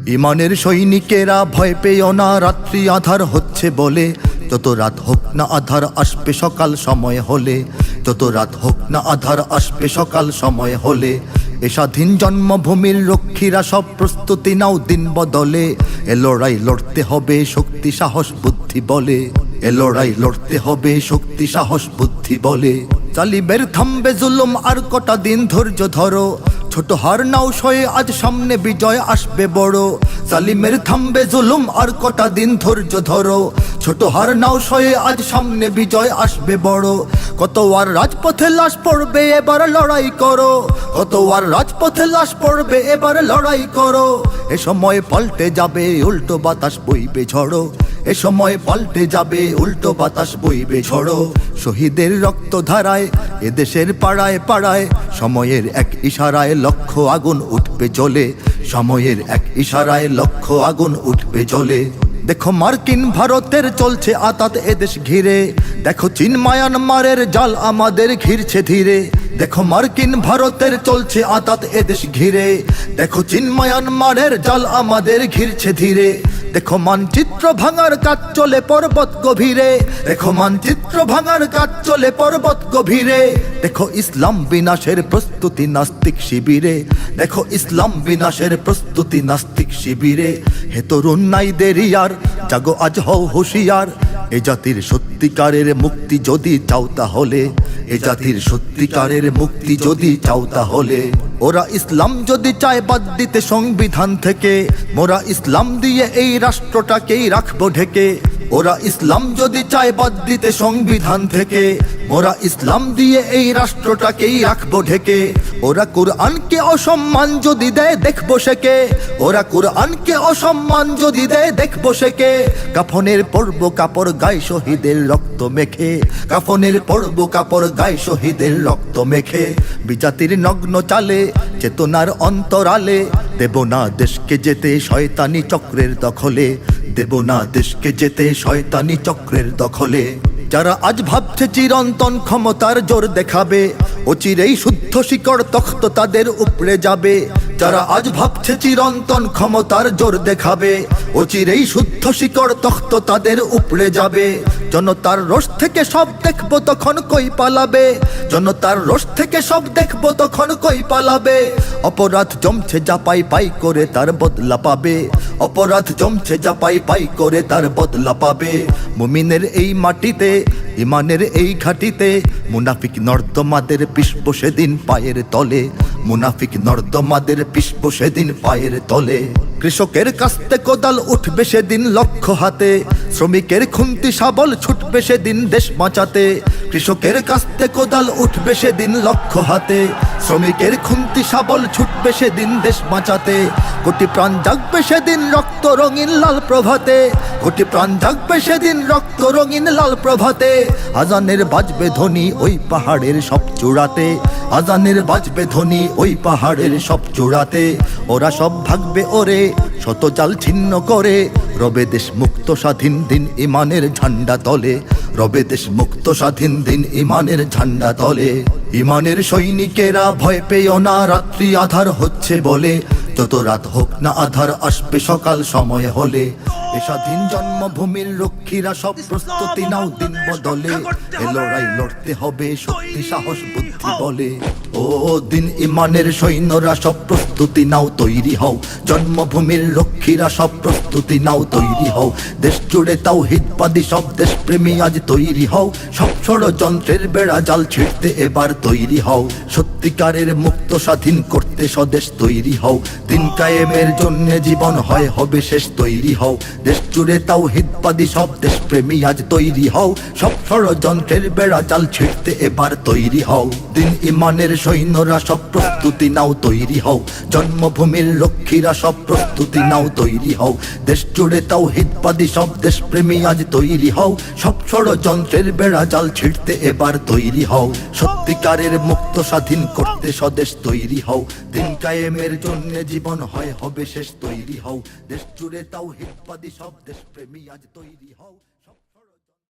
ইমানের সৈনিকেরা ভয় পেও না, রাত্রি আধার হচ্ছে বলে। যত রাত হোক না আধার আসবে সকাল সময় হলে। যত রাত হোক না আধার আসবে সকাল সময় হলে। এ স্বাধীন জন্মভূমির রক্ষীরা সব প্রস্তুতি নাও দিন বদলে। এ লড়াই লড়তে হবে শক্তি সাহস বুদ্ধি বলে। এ লড়াই লড়তে হবে শক্তি সাহস বুদ্ধি বলে। জালিমের থামবে জুলুম আর কটা দিন ধৈর্য ধরো। ছোট হার নাও সয়ে আজ সামনে বিজয় আসবে বড়। জালিমের থামবে জুলুম আর কটা দিন ধৈর্য ধরো। ছোট হার নাও সয়ে আজ সামনে বিজয় আসবে বড়। কত আর রাজপথে লাশ পড়বে এবার লড়াই করো। কত আর রাজপথে লাশ পড়বে এবার লড়াই করো। এ সময় পাল্টে যাবে উল্টো বাতাস বইবে ঝড়ো। এ সময় পাল্টে যাবে উল্টো বাতাস বইবে ঝড়ো। শহীদের রক্ত ধারায় এদেশের পাড়ায় পাড়ায় সময়ের এক ইশারায় লক্ষ আগুন উঠবে জ্বলে। সময়ের এক ইশারায় লক্ষ আগুন উঠবে জ্বলে। দেখো মার্কিন ভারতের চলছে আতাত এদেশ ঘিরে। দেখো চীন মায়ানমারের জাল আমাদের ঘিরছে ধীরে। দেখো মার্কিন ভারতের চলছে আতাত এদেশ ঘিরে। দেখো চীন মায়ানমারের জাল আমাদের ঘিরছে ধীরে। দেখো মানচিত্র ভাঙার কাজ চলে পর্বত গভীরে। দেখো মানচিত্র ভাঙার কাজ চলে পর্বত গভীরে। দেখো ইসলাম বিনাশের প্রস্তুতি নাস্তিক শিবিরে। দেখো ইসলাম বিনাশের প্রস্তুতি নাস্তিক শিবিরে। হে তরুণ নাই দেরি আর, জাগো আজ হও হুঁশিয়ার। এ জাতির সত্যিকারের মুক্তি যদি চাও তাহলে। এ জাতির সত্যিকারের মুক্তি যদি চাও তাহলে। ওরা ইসলাম যদি চায় বাদ দিতে সংবিধান থেকে, মোরা ইসলাম দিয়ে এই রাষ্ট্রটাকেই রাখবো ঢেকে। ওরা ইসলাম যদি চায় বাদ দিতে সংবিধান থেকে, মোরা ইসলাম দিয়ে এই রাষ্ট্রটাকেই রাখবো ঢেকে। ওরা কুরআনকে অসম্মান যদি দেয় দেখবো সেকে। ওরা কুরআনকে অসম্মান যদি দেয় দেখবো সেকে। কাফনের পরব কাপড় গায়ে শহীদের রক্ত মেখে। কাফনের পরব কাপড় গায়ে শহীদের রক্ত মেখে। বিজাতির নগ্ন চালে চেতনার অন্তরালে। দেব না দেশকে যেতে শয়তানি চক্রের দখলে। দেব না দেশকে যেতে শয়তানি চক্রের দখলে। যারা আজ ভাবছে চিরন্তন ক্ষমতার জোর দেখাবে, অচিরেই শুদ্ধ শিকড় তখ্ত তাদের উপড়ে যাবে। যারা আজ ভাবছে চিরন্তন ক্ষমতার জোর দেখাবে, অচিরেই শুদ্ধ শিকড় তখ্ত তাদের উপড়ে যাবে। জনতার রোষ থেকে সব দেখবো তখন কই পালাবে। জনতার রোষ থেকে সব দেখবো তখন কই পালাবে। অপরাধ জমছে যা পাই পাই করে তার বদলা পাবে। অপরাধ জমছে যা পাই পাই করে তার বদলা পাবে। মুমিনের এই মাটিতে ইমানের এই ঘাটিতে মুনাফিক নর্দমাদের পিষব সেদিন পায়ের তলে। মুনাফিক নর্দমাদের পিষব সেদিন পায়ের তলে। কৃষকের কাস্তে কোদাল উঠবে সেদিন লক্ষ হাতে। শ্রমিকের খুন্তি শাবল ছুটবে সেদিন দেশ বাঁচাতে। কৃষকের কাস্তে কোদাল উঠবে সেদিন লক্ষ হাতে। শ্রমিকের খুন্তি শাবল ছুটবে সেদিন দেশ বাঁচাতে। কোটি প্রাণ জাগবে সেদিন রক্ত রঙিন লাল প্রভাতে। কোটি প্রাণ জাগবে সেদিন রক্ত রঙিন লাল প্রভাতে। আজানের বাজবে ধ্বনি ওই পাহাড়ের সব চূড়াতে। আজানের বাজবে ধ্বনি ওই পাহাড়ের সব চূড়াতে। ওরা সব ভাগবে ওরে শত জাল ছিন্ন করে। রবে দেশ মুক্ত স্বাধীন দিন ইমানের ঝান্ডা তলে। রবে দেশ মুক্ত স্বাধীন দিন ইমানের ঝান্ডা তলে। ইমানের সৈনিকেরা ভয় পেও না, রাত্রি আধার হচ্ছে বলে। যত রাত হোক না আধার আসবে সকাল সময় হলে। এ স্বাধীন জন্মভূমির রক্ষীরা সব প্রস্তুতি নাও দিন বদলে। এ লড়াই লড়তে হবে শক্তি সাহস বুদ্ধি বলে। ও দিন ইমানের সৈন্যরা সব প্রস্তুতি নাও তৈরি হও। জন্মভূমির রক্ষীরা সব প্রস্তুতি নাও তৈরি হও। দেশ জুড়ে তাওহীদবাদী সব দেশপ্রেমী আজ তৈরি হও। সব ষড়যন্ত্রের বেড়া জাল ছিঁড়তে এবার তৈরি হও। সত্যিকারের মুক্ত স্বাধীন করতে স্বদেশ তৈরি হও। দিন কায়েমের জন্য জীবন হয় হবে শেষ তৈরি হও। দেশ জুড়ে তাওহীদবাদী সব দেশপ্রেমী আজ তৈরি হও। সব ষড়যন্ত্রের বেড়া জাল ছিঁড়তে এবার তৈরি হও। দিন ইমানের সৈন্যরা সব প্রস্তুতি নাও তৈরি হও। জন্মভূমির রক্ষীরা সব প্রস্তুতি নাও তৈরি হও। দেশ জুড়ে তাওহীদবাদী সব দেশপ্রেমী আজ তৈরি হও। সব ষড়যন্ত্রের বেড়া জাল ছিঁড়তে এবার তৈরি হও। সত্যিকারের মুক্ত স্বাধীন করতে স্বদেশ তৈরি হও। দিন কায়েমের জন্য জীবন হয় হবে শেষ তৈরি হও। দেশ জুড়ে তাওহীদবাদী সব দেশপ্রেমী আজ তৈরি হও।